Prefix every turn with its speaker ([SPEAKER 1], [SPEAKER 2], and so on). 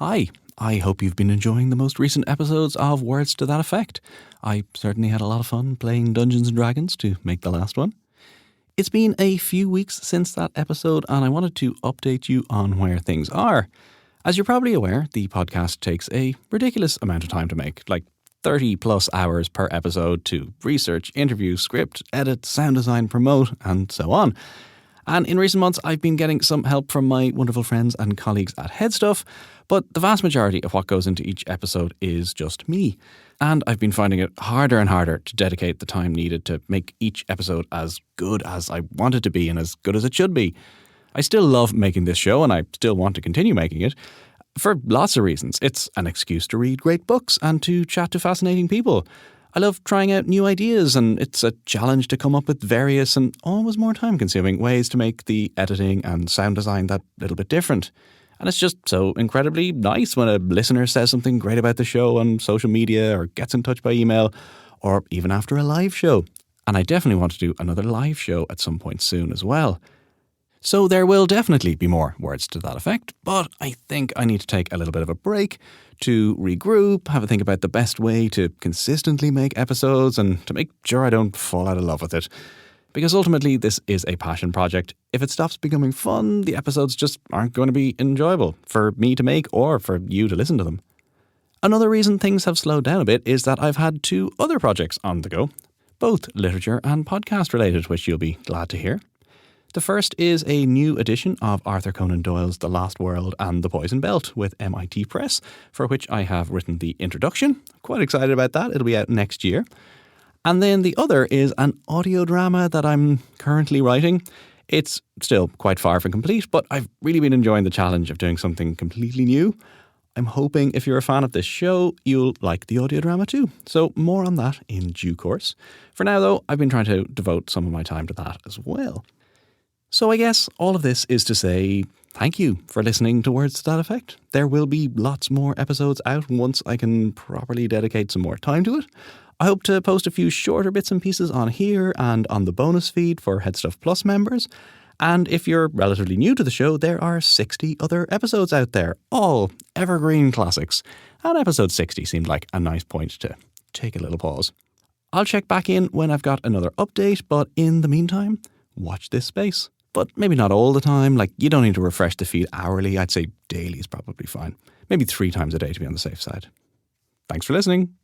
[SPEAKER 1] Hi, I hope you've been enjoying the most recent episodes of Words to That Effect. I certainly had a lot of fun playing Dungeons & Dragons to make the last one. It's been a few weeks since that episode, and I wanted to update you on where things are. As you're probably aware, the podcast takes a ridiculous amount of time to make, like 30 plus hours per episode to research, interview, script, edit, sound design, promote, and so on. And in recent months, I've been getting some help from my wonderful friends and colleagues at Headstuff, but the vast majority of what goes into each episode is just me. And I've been finding it harder and harder to dedicate the time needed to make each episode as good as I want it to be and as good as it should be. I still love making this show and I still want to continue making it for lots of reasons. It's an excuse to read great books and to chat to fascinating people. I love trying out new ideas, and it's a challenge to come up with various and always more time-consuming ways to make the editing and sound design that little bit different. And it's just so incredibly nice when a listener says something great about the show on social media or gets in touch by email or even after a live show. And I definitely want to do another live show at some point soon as well. So there will definitely be more Words to That Effect, but I think I need to take a little bit of a break to regroup, have a think about the best way to consistently make episodes and to make sure I don't fall out of love with it. Because ultimately this is a passion project. If it stops becoming fun, the episodes just aren't going to be enjoyable for me to make or for you to listen to them. Another reason things have slowed down a bit is that I've had two other projects on the go, both literature and podcast related, which you'll be glad to hear. The first is a new edition of Arthur Conan Doyle's The Lost World and the Poison Belt with MIT Press, for which I have written the introduction. Quite excited about that. It'll be out next year. And then the other is an audio drama that I'm currently writing. It's still quite far from complete, but I've really been enjoying the challenge of doing something completely new. I'm hoping if you're a fan of this show, you'll like the audio drama too. So more on that in due course. For now though, I've been trying to devote some of my time to that as well. So I guess all of this is to say thank you for listening to Words to That Effect. There will be lots more episodes out once I can properly dedicate some more time to it. I hope to post a few shorter bits and pieces on here and on the bonus feed for Headstuff Plus members. And if you're relatively new to the show, there are 60 other episodes out there, all evergreen classics. And episode 60 seemed like a nice point to take a little pause. I'll check back in when I've got another update, but in the meantime, watch this space. But maybe not all the time. Like, you don't need to refresh the feed hourly. I'd say daily is probably fine. Maybe 3 times a day to be on the safe side. Thanks for listening.